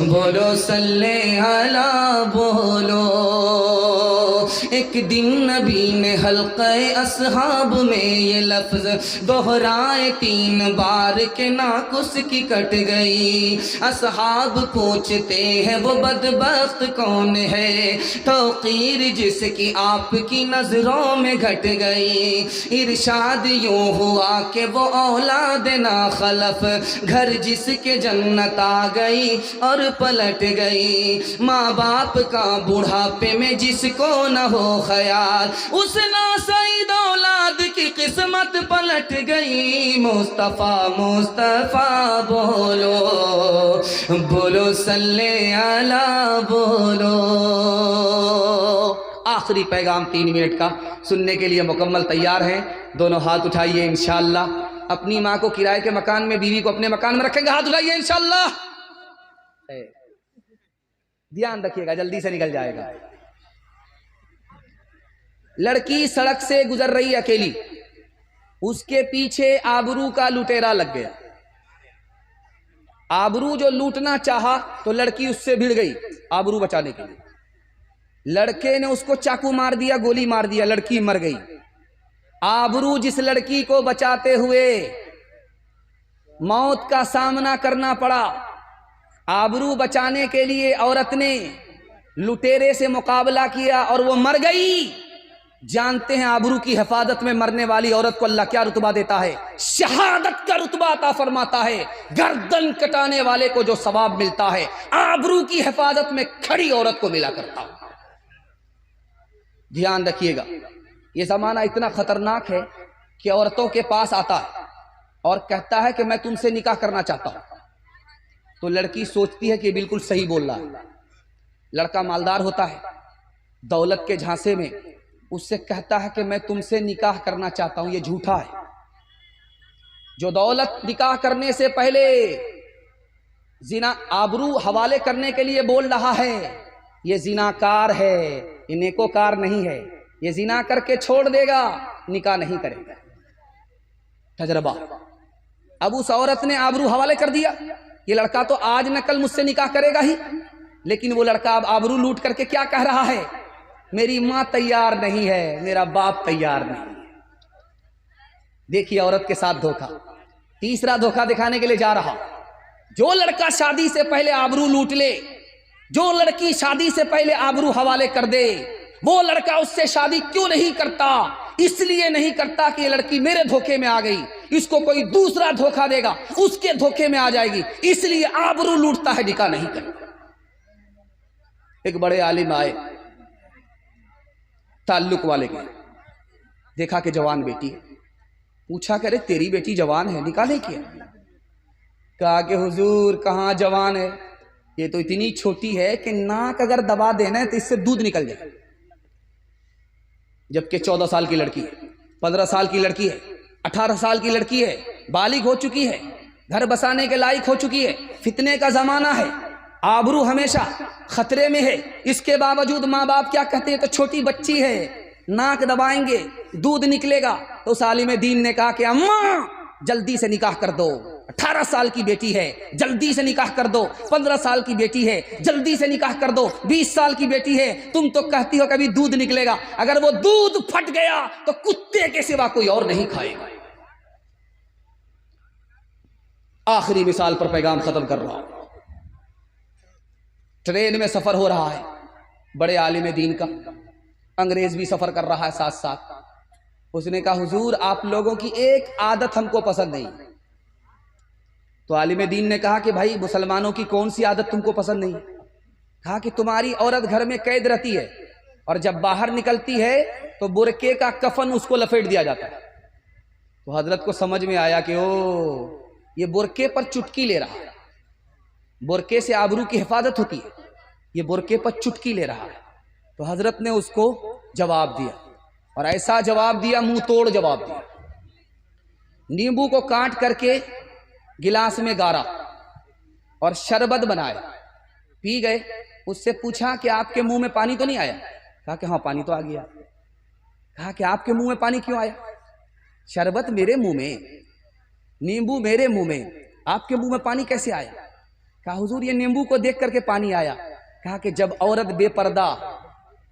بولو صلی علی بولو. ایک دن نبی نے حلقہ اصحاب میں یہ لفظ دہرائے 3 بار کہ ناک اس کی کٹ گئی. اصحاب پوچھتے ہیں وہ بدبخت کون ہے, توقیر جس کی آپ کی نظروں میں گھٹ گئی. ارشاد یوں ہوا کہ وہ اولاد ناخلف, گھر جس کے جنت آ گئی اور پلٹ گئی. ماں باپ کا بڑھاپے میں جس کو نہ ہو خیال, اس ناسعید اولاد کی قسمت پلٹ گئی. مصطفیٰ مصطفیٰ بولو, بولو صلی علی بولو. آخری پیغام 3 منٹ کا سننے کے لیے مکمل تیار ہیں؟ دونوں ہاتھ اٹھائیے انشاءاللہ. اپنی ماں کو کرائے کے مکان میں, بیوی کو اپنے مکان میں رکھیں گے, ہاتھ اٹھائیے انشاءاللہ. دھیان رکھیے گا, جلدی سے نکل جائے گا. لڑکی سڑک سے گزر رہی اکیلی, اس کے پیچھے آبرو کا لٹیرا لگ گیا. آبرو جو لوٹنا چاہا تو لڑکی اس سے بھڑ گئی آبرو بچانے کے لیے. لڑکے نے اس کو چاقو مار دیا, گولی مار دیا, لڑکی مر گئی. آبرو جس لڑکی کو بچاتے ہوئے موت کا سامنا کرنا پڑا, آبرو بچانے کے لیے عورت نے لٹیرے سے مقابلہ کیا اور وہ مر گئی. جانتے ہیں آبرو کی حفاظت میں مرنے والی عورت کو اللہ کیا رتبہ دیتا ہے؟ شہادت کا رتبہ عطا فرماتا ہے. گردن کٹانے والے کو جو ثواب ملتا ہے, آبرو کی حفاظت میں کھڑی عورت کو ملا کرتا. دھیان رکھیے گا, یہ زمانہ اتنا خطرناک ہے کہ عورتوں کے پاس آتا ہے اور کہتا ہے کہ میں تم سے نکاح کرنا چاہتا ہوں. تو لڑکی سوچتی ہے کہ بالکل صحیح بول رہا ہے. لڑکا مالدار ہوتا ہے, دولت کے جھانسے میں اس سے کہتا ہے کہ میں تم سے نکاح کرنا چاہتا ہوں. یہ جھوٹا ہے. جو دولت نکاح کرنے سے پہلے زنا آبرو حوالے کرنے کے لیے بول رہا ہے, یہ زناکار ہے, یہ نیکوکار نہیں ہے. یہ زنا کر کے چھوڑ دے گا, نکاح نہیں کرے گا. تجربہ. اب اس عورت نے آبرو حوالے کر دیا. یہ لڑکا تو آج نہ کل مجھ سے نکاح کرے گا ہی, لیکن وہ لڑکا اب آبرو لوٹ کر کے کیا کہہ رہا ہے؟ میری ماں تیار نہیں ہے, میرا باپ تیار نہیں ہے. دیکھیے عورت کے ساتھ دھوکا. تیسرا دھوکا دکھانے کے لیے جا رہا. جو لڑکا شادی سے پہلے آبرو لوٹ لے, جو لڑکی شادی سے پہلے آبرو حوالے کر دے, وہ لڑکا اس سے شادی کیوں نہیں کرتا؟ اس لیے نہیں کرتا کہ یہ لڑکی میرے دھوکے میں آ گئی, اس کو کوئی دوسرا دھوکا دے گا, اس کے دھوکے میں آ جائے گی, اس لیے آبرو لوٹتا ہے, نکاح نہیں کرتا. ایک بڑے عالم آئے, تعلق والے کے, دیکھا کہ جوان بیٹی ہے. پوچھا کہ ارے تیری بیٹی جوان ہے, نکاح نہیں کیا؟ کہا کہ حضور کہاں جوان ہے, یہ تو اتنی چھوٹی ہے کہ ناک اگر دبا دینا ہے تو اس سے دودھ نکل جائے. جبکہ 14 سال کی لڑکی ہے, 15 سال کی لڑکی ہے, 18 سال کی لڑکی ہے, بالغ ہو چکی ہے, گھر بسانے کے لائق ہو چکی ہے. فتنے کا زمانہ ہے, آبرو ہمیشہ خطرے میں ہے. اس کے باوجود ماں باپ کیا کہتے ہیں؟ تو چھوٹی بچی ہے, ناک دبائیں گے دودھ نکلے گا. تو اس عالم دین نے کہا کہ اماں جلدی سے نکاح کر دو. 18 سال کی بیٹی ہے, جلدی سے نکاح کر دو. 15 سال کی بیٹی ہے, جلدی سے نکاح کر دو. 20 سال کی بیٹی ہے, تم تو کہتی ہو کبھی دودھ نکلے گا. اگر وہ دودھ پھٹ گیا تو کتے کے سوا کوئی اور نہیں کھائے گا. آخری مثال پر پیغام ختم کر رہا ہوں۔ ٹرین میں سفر ہو رہا ہے، بڑے عالم دین کا، انگریز بھی سفر کر رہا ہے ساتھ ساتھ۔ اس نے کہا حضور آپ لوگوں کی ایک عادت ہم کو پسند نہیں۔ تو عالم دین نے کہا کہ بھائی مسلمانوں کی کون سی عادت تم کو پسند نہیں؟ کہا کہ تمہاری عورت گھر میں قید رہتی ہے اور جب باہر نکلتی ہے تو برقعے کا کفن اس کو لپیٹ دیا جاتا ہے۔ تو حضرت کو سمجھ میں آیا کہ او یہ برقعے پر چٹکی لے رہا ہے، برقعے سے آبرو کی حفاظت ہوتی ہے، یہ برقعے پر چٹکی لے رہا ہے۔ تو حضرت نے اس کو جواب دیا، اور ایسا جواب دیا، منہ توڑ جواب دیا۔ نیمبو کو کاٹ کر کے گلاس میں گارا اور شربت بنایا، پی گئے۔ اس سے پوچھا کہ آپ کے منہ میں پانی تو نہیں آیا؟ کہا کہ ہاں پانی تو آ گیا۔ کہا کہ آپ کے منہ میں پانی کیوں آیا؟ شربت میرے منہ میں، نیمبو میرے منہ میں، آپ کے منہ میں پانی کیسے آیا؟ کہا حضور یہ نیمبو کو دیکھ کر کے پانی آیا۔ کہا کہ جب عورت بے پردہ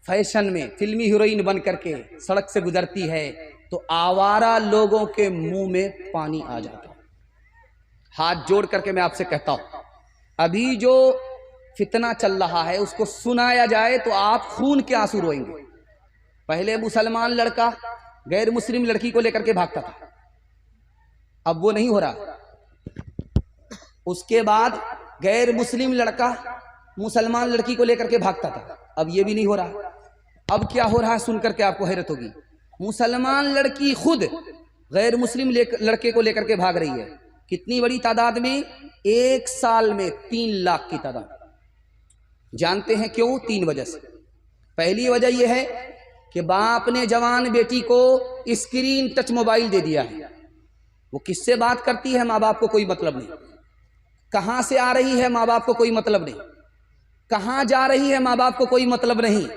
فیشن میں فلمی ہیروئن بن کر کے سڑک سے گزرتی ہے تو آوارہ لوگوں کے منہ میں پانی آ جاتا۔ ہاتھ جوڑ کر کے میں آپ سے کہتا ہوں، ابھی جو فتنہ چل رہا ہے اس کو سنایا جائے تو آپ خون کے آنسو روئیں گے۔ پہلے مسلمان لڑکا غیر مسلم لڑکی کو لے کر کے بھاگتا تھا، اب وہ نہیں ہو رہا۔ اس کے بعد غیر مسلم لڑکا مسلمان لڑکی کو لے کر کے بھاگتا تھا، اب یہ بھی نہیں ہو رہا۔ اب کیا ہو رہا ہے سن کر کے آپ کو حیرت ہوگی، مسلمان لڑکی خود غیر مسلم لڑکے کو لے کر کے بھاگ رہی ہے۔ کتنی بڑی تعداد میں؟ 1 سال میں 3 لاکھ کی تعداد۔ جانتے ہیں کیوں؟ 3 وجہ سے۔ پہلی وجہ یہ ہے کہ باپ نے جوان بیٹی کو اسکرین ٹچ موبائل دے دیا ہے، وہ کس سے بات کرتی ہے ماں باپ کو کوئی مطلب نہیں، کہاں سے آ رہی ہے ماں باپ کو کوئی مطلب نہیں، کہاں جا رہی ہے ماں باپ کو کوئی مطلب نہیں۔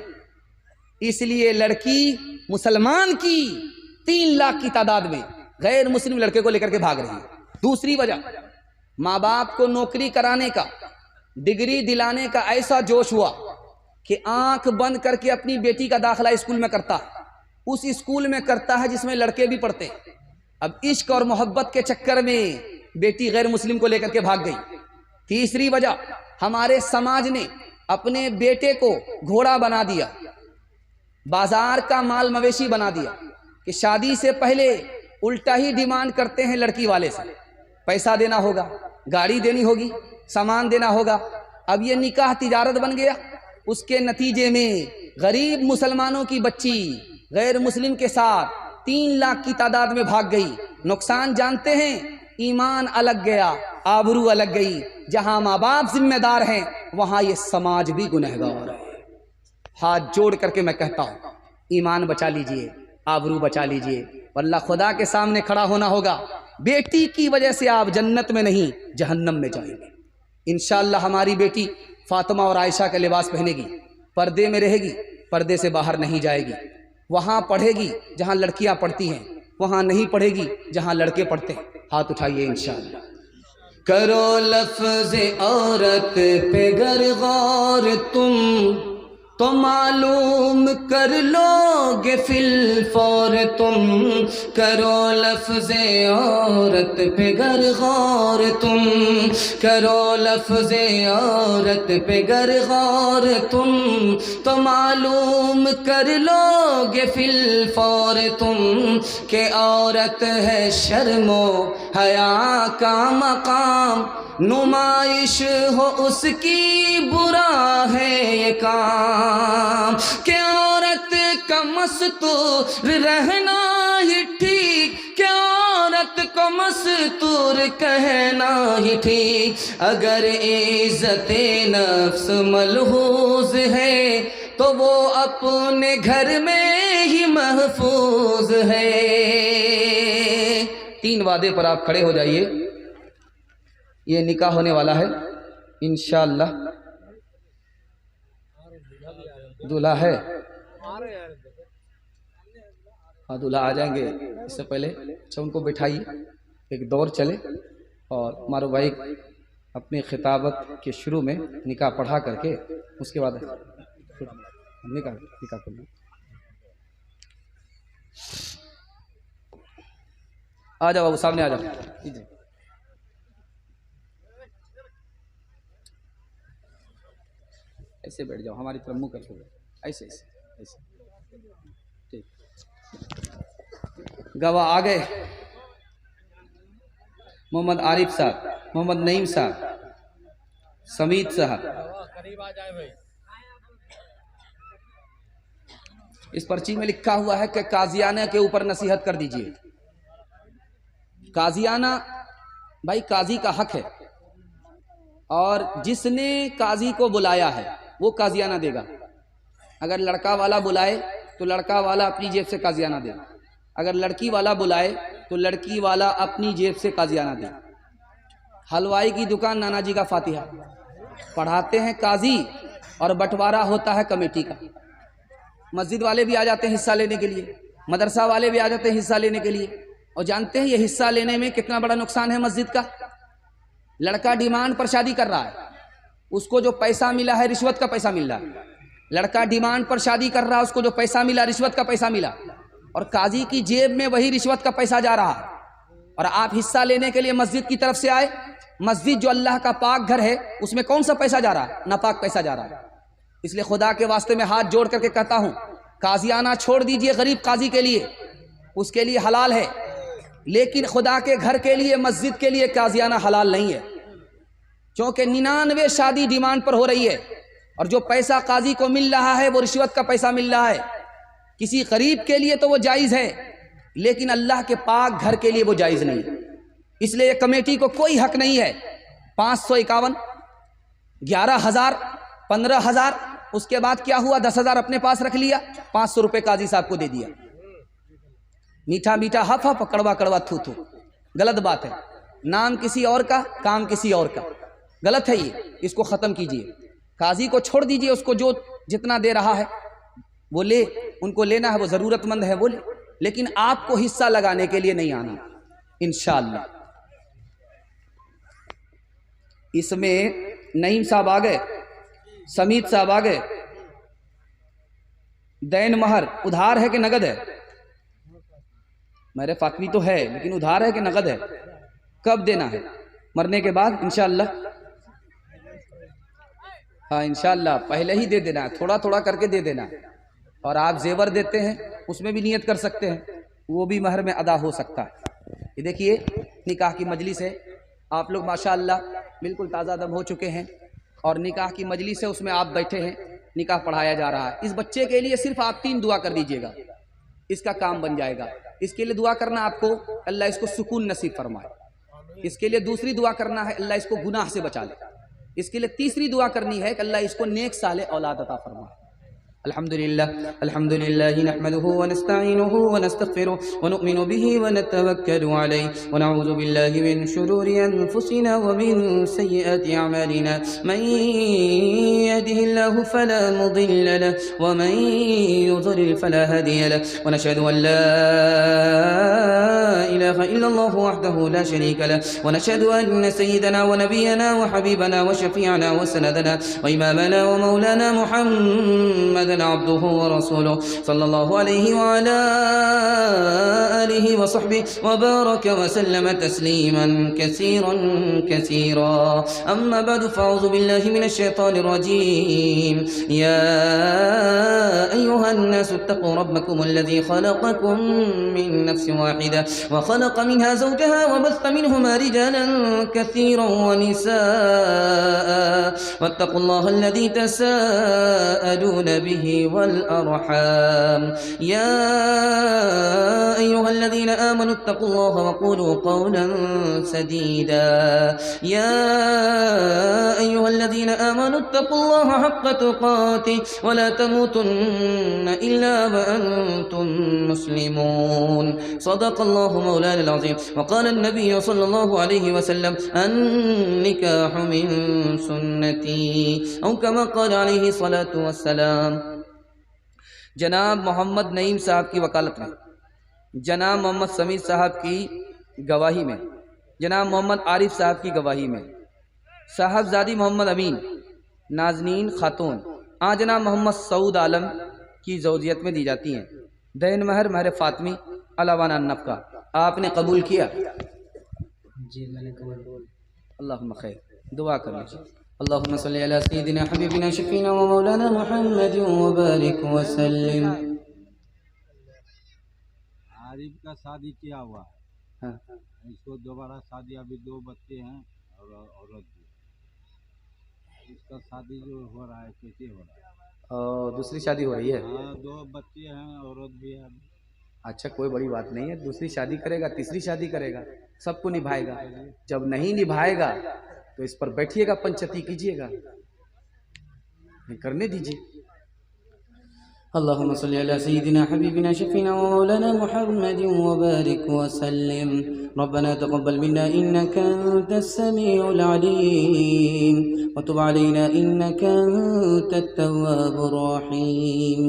اس لیے لڑکی مسلمان کی 3 لاکھ کی تعداد میں غیر مسلم لڑکے کو لے کر کے بھاگ رہی ہے۔ دوسری وجہ، ماں باپ کو نوکری کرانے کا، ڈگری دلانے کا ایسا جوش ہوا کہ آنکھ بند کر کے اپنی بیٹی کا داخلہ اسکول میں کرتا ہے، اس اسکول میں کرتا ہے جس میں لڑکے بھی پڑھتے ہیں۔ اب عشق اور محبت کے چکر میں بیٹی غیر مسلم کو لے کر کے بھاگ گئی۔ تیسری وجہ، ہمارے سماج نے اپنے بیٹے کو گھوڑا بنا دیا، بازار کا مال مویشی بنا دیا کہ شادی سے پہلے الٹا ہی ڈیمانڈ کرتے ہیں لڑکی والے سے، پیسہ دینا ہوگا، گاڑی دینی ہوگی، سامان دینا ہوگا۔ اب یہ نکاح تجارت بن گیا۔ اس کے نتیجے میں غریب مسلمانوں کی بچی غیر مسلم کے ساتھ 3 لاکھ کی تعداد میں بھاگ گئی۔ نقصان جانتے ہیں؟ ایمان الگ گیا، آبرو الگ گئی۔ جہاں ماں باپ ذمہ دار ہیں وہاں یہ سماج بھی گنہگار ہے۔ ہاتھ جوڑ کر کے میں کہتا ہوں، ایمان بچا لیجئے، آبرو بچا لیجئے، واللہ خدا کے سامنے کھڑا ہونا ہوگا۔ بیٹی کی وجہ سے آپ جنت میں نہیں جہنم میں جائیں گے۔ انشاءاللہ ہماری بیٹی فاطمہ اور عائشہ کا لباس پہنے گی، پردے میں رہے گی، پردے سے باہر نہیں جائے گی، وہاں پڑھے گی جہاں لڑکیاں پڑھتی ہیں، وہاں نہیں پڑھے گی جہاں لڑکے پڑھتے ہیں۔ ہاتھ اٹھائیے انشاءاللہ۔ کرو لفظ عورت پہ گر غور تم تو معلوم کر لو گے فی الفور تم، کرو لفظ عورت پہ گر غور تم، کرو لفظ عورت پہ گر غور تم تو معلوم کر لو گے فی الفور تم، کہ عورت ہے شرم و حیا کا مقام، نمائش ہو اس کی برا ہے یہ کام، کہ عورت کا مستور رہنا ہی ٹھیک، کہ عورت کو مستور کہنا ہی ٹھیک، اگر عزت نفس ملحوظ ہے تو وہ اپنے گھر میں ہی محفوظ ہے۔ 3 وعدے پر آپ کھڑے ہو جائیے، یہ نکاح ہونے والا ہے انشاءاللہ۔ دولہا ہے، ہاں دولہا آ جائیں گے اس سے پہلے۔ اچھا ان کو بٹھائیے، ایک دور چلے اور ہمارے بھائی اپنی خطابت کے شروع میں نکاح پڑھا کر کے اس کے بعد نکاح کر لیں۔ آ جاؤ، سامنے آ جاؤ۔ ایسے بیٹھ جاؤ، ہماری طرف منہ کر کے ایسے ایسے ایسے، ٹھیک۔ گواہ آ گئے، محمد عارف صاحب، محمد نعیم صاحب، سمیت صاحب۔ اس پرچی میں لکھا ہوا ہے کہ قاضیانہ کے اوپر نصیحت کر دیجئے۔ قاضیانہ بھائی قاضی کا حق ہے، اور جس نے قاضی کو بلایا ہے وہ قاضیانہ دے گا۔ اگر لڑکا والا بلائے تو لڑکا والا اپنی جیب سے قاضیانہ دے، اگر لڑکی والا بلائے تو لڑکی والا اپنی جیب سے قاضیانہ دے۔ حلوائی کی دکان نانا جی کا فاتحہ پڑھاتے ہیں قاضی، اور بٹوارا ہوتا ہے کمیٹی کا۔ مسجد والے بھی آ جاتے ہیں حصہ لینے کے لیے، مدرسہ والے بھی آ جاتے ہیں حصہ لینے کے لیے، اور جانتے ہیں یہ حصہ لینے میں کتنا بڑا نقصان ہے مسجد کا۔ لڑکا ڈیمانڈ پر شادی کر رہا ہے، اس کو جو پیسہ ملا ہے رشوت کا پیسہ مل رہا ہے۔ لڑکا ڈیمانڈ پر شادی کر رہا ہے، اس کو جو پیسہ ملا رشوت کا پیسہ ملا، اور قاضی کی جیب میں وہی رشوت کا پیسہ جا رہا ہے۔ اور آپ حصہ لینے کے لیے مسجد کی طرف سے آئے، مسجد جو اللہ کا پاک گھر ہے اس میں کون سا پیسہ جا رہا ہے؟ ناپاک پیسہ جا رہا ہے۔ اس لیے خدا کے واسطے میں ہاتھ جوڑ کر کے کہتا ہوں، قاضیانہ چھوڑ دیجئے غریب قاضی کے لیے، اس کے لیے حلال ہے، لیکن خدا کے گھر کے لیے، مسجد کے لیے قاضیانہ حلال نہیں ہے، کیونکہ 99 شادی ڈیمانڈ پر ہو رہی ہے، اور جو پیسہ قاضی کو مل رہا ہے وہ رشوت کا پیسہ مل رہا ہے۔ کسی غریب کے لیے تو وہ جائز ہے، لیکن اللہ کے پاک گھر کے لیے وہ جائز نہیں ہے۔ اس لیے کمیٹی کو کوئی حق نہیں ہے 551، 11,000، 15,000، اس کے بعد کیا ہوا؟ 10,000 اپنے پاس رکھ لیا، 500 روپے قاضی صاحب کو دے دیا۔ میٹھا میٹھا ہف ہف، کڑوا کڑوا تھو تھو، غلط بات ہے۔ نام کسی اور کا، کام کسی اور کا، غلط ہے یہ، اس کو ختم کیجئے۔ قاضی کو چھوڑ دیجئے، اس کو جو جتنا دے رہا ہے وہ لے، ان کو لینا ہے، وہ ضرورت مند ہے وہ لے، لیکن آپ کو حصہ لگانے کے لیے نہیں آنا انشاءاللہ۔ اس میں نعیم صاحب آ گئے، سمیت صاحب آ گئے۔ دین مہر ادھار ہے کہ نقد ہے؟ میرے فاطمی تو ہے، لیکن ادھار ہے کہ نقد ہے؟ کب دینا ہے؟ مرنے کے بعد انشاءاللہ؟ ہاں انشاءاللہ پہلے ہی دے دینا ہے، تھوڑا تھوڑا کر کے دے دینا ہے۔ اور آپ زیور دیتے ہیں اس میں بھی نیت کر سکتے ہیں، وہ بھی مہر میں ادا ہو سکتا ہے۔ یہ دیکھیے نکاح کی مجلس ہے، آپ لوگ ماشاءاللہ بالکل تازہ دم ہو چکے ہیں، اور نکاح کی مجلس ہے، اس میں آپ بیٹھے ہیں، نکاح پڑھایا جا رہا ہے۔ اس بچے کے لیے صرف آپ 3 دعا کر دیجئے گا، اس کا کام بن جائے گا۔ اس کے لیے دعا کرنا آپ کو، اللہ اس کو سکون نصیب فرمائے۔ اس کے لیے دوسری دعا کرنا ہے، اللہ اس کو گناہ سے بچا لے۔ اس کے لیے تیسری دعا کرنی ہے کہ اللہ اس کو نیک صالح اولاد عطا فرمائے۔ الحمد لله نحمده ونستعينه ونستغفره ونؤمن به ونتوكل عليه ونعوذ بالله من شرور أنفسنا ومن سيئات أعمالنا من يهده الله فلا مضل له ومن يضلل فلا هادي له ونشهد أن لا إله إلا الله وحده لا شريك له ونشهد أن سيدنا ونبينا وحبيبنا وشفيعنا وسندنا وإمامنا ومولانا محمد عبده ورسوله صلى الله عليه وعلى آله وصحبه وبارك وسلم تسليما كثيرا كثيرا أما بعد فأعوذ بالله من الشيطان الرجيم يا أيها الناس اتقوا ربكم الذي خلقكم من نفس واحدة وخلق منها زوجها وبث منهما رجالا كثيرا ونساء واتقوا الله الذي تساءلون به والأرحام يا أيها الذين آمنوا اتقوا الله وقولوا قولا سديدا يا أيها الذين آمنوا اتقوا الله حق تقاته ولا تموتن إلا وأنتم مسلمون صدق الله مولانا العظيم وقال النبي صلى الله عليه وسلم النكاح من سنتي أو كما قال عليه الصلاة والسلام۔ جناب محمد نعیم صاحب کی وکالت میں، جناب محمد سمیت صاحب کی گواہی میں، جناب محمد عارف صاحب کی گواہی میں، صاحبزادی محمد امین نازنین خاتون جناب محمد سعود عالم کی زوجیت میں دی جاتی ہیں۔ دین مہر مہر فاطمی علاوہ نفقہ آپ نے قبول کیا؟ جی میں نے قبول۔ اللہم خیر، دعا کر لیجیے۔ اللهم صل على سيدنا حبيبنا شفينا ومولانا محمد وبارك وسلم. عارف کا شادی کیا ہوا ہے, ہاں اس کو دوبارہ شادی, ابھی 2 بچے ہیں اور عورت بھی. اس کا شادی جو ہو رہا ہے کیسے ہو رہا ہے؟ اور دوسری شادی ہو رہی ہے. ہاں 2 بچے ہیں, عورت بھی ہے. اچھا کوئی بڑی بات نہیں ہے, دوسری شادی کرے گا, تیسری شادی کرے گا, سب کو نبھائے گا. جب نہیں نبھائے گا تو اس پر بیٹھیے گا, پنچتی کیجیے گا, کرنے دیجیے. اللهم صل على سيدنا حبيبنا شفينا ومولانا محمد وبارك وسلم. ربنا تقبل منا إنك أنت السميع العليم وتب علينا إنك أنت التواب الرحيم.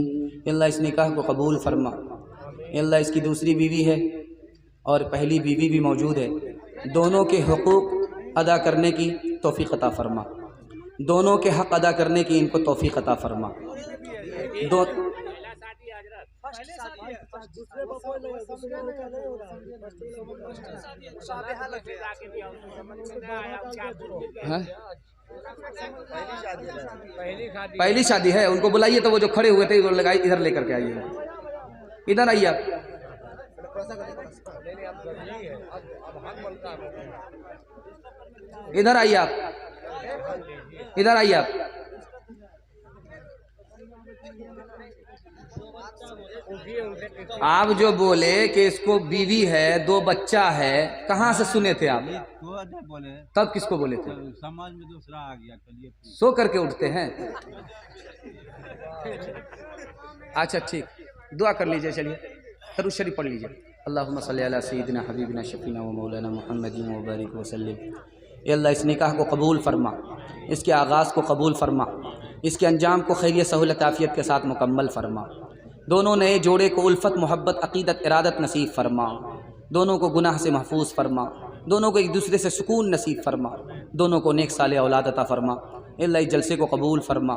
اللہ اس نکاح کو قبول فرما. اللہ اس کی دوسری بیوی ہے اور پہلی بیوی بھی موجود ہے, دونوں کے حقوق ادا کرنے کی توفیق عطا فرما. دونوں کے حق ادا کرنے کی ان کو توفیق عطا فرما. پہلی شادی ہے, ان کو بلائیے تو وہ جو کھڑے ہوئے تھے وہ لگائی, ادھر لے کر کے آئیے, ادھر آئیے آپ, ادھر آئیے آپ, ادھر آئیے آپ. آپ جو بولے کہ اس کو بیوی ہے, 2 بچہ ہے, کہاں سے سنے تھے آپ؟ بولے تب کس کو بولے تھے؟ سمجھ میں دوسرا آ گیا. چلیے سو کر کے اٹھتے ہیں. اچھا ٹھیک, دعا کر لیجئے, چلیے درود شریف پڑھ لیجئے. اللہم صلی علی سیدنا حبیبنا شفینا و مولانا محمد وبارک وسلم. اے اللہ اس نکاح کو قبول فرما, اس کے آغاز کو قبول فرما, اس کے انجام کو خیریت سہولت عافیت کے ساتھ مکمل فرما. دونوں نئے جوڑے کو الفت محبت عقیدت ارادت نصیب فرما. دونوں کو گناہ سے محفوظ فرما. دونوں کو ایک دوسرے سے سکون نصیب فرما. دونوں کو نیک صالح اولاد عطا فرما. اے اللہ اس جلسے کو قبول فرما.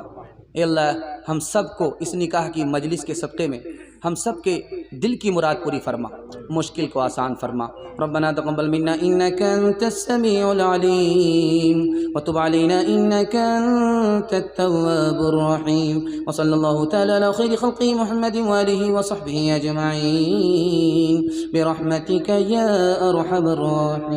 اے اللہ ہم سب کو اس نکاح کی مجلس کے صدقے میں ہم سب کے دل کی مراد پوری فرما, مشکل کو آسان فرما. ربنا تقبل منا انك انت السميع العليم وتب علينا انك انت التواب الرحيم. وصلى الله تعالى على خير خلقه محمد واله وصحبه اجمعين برحمتك يا ارحم الراحمين.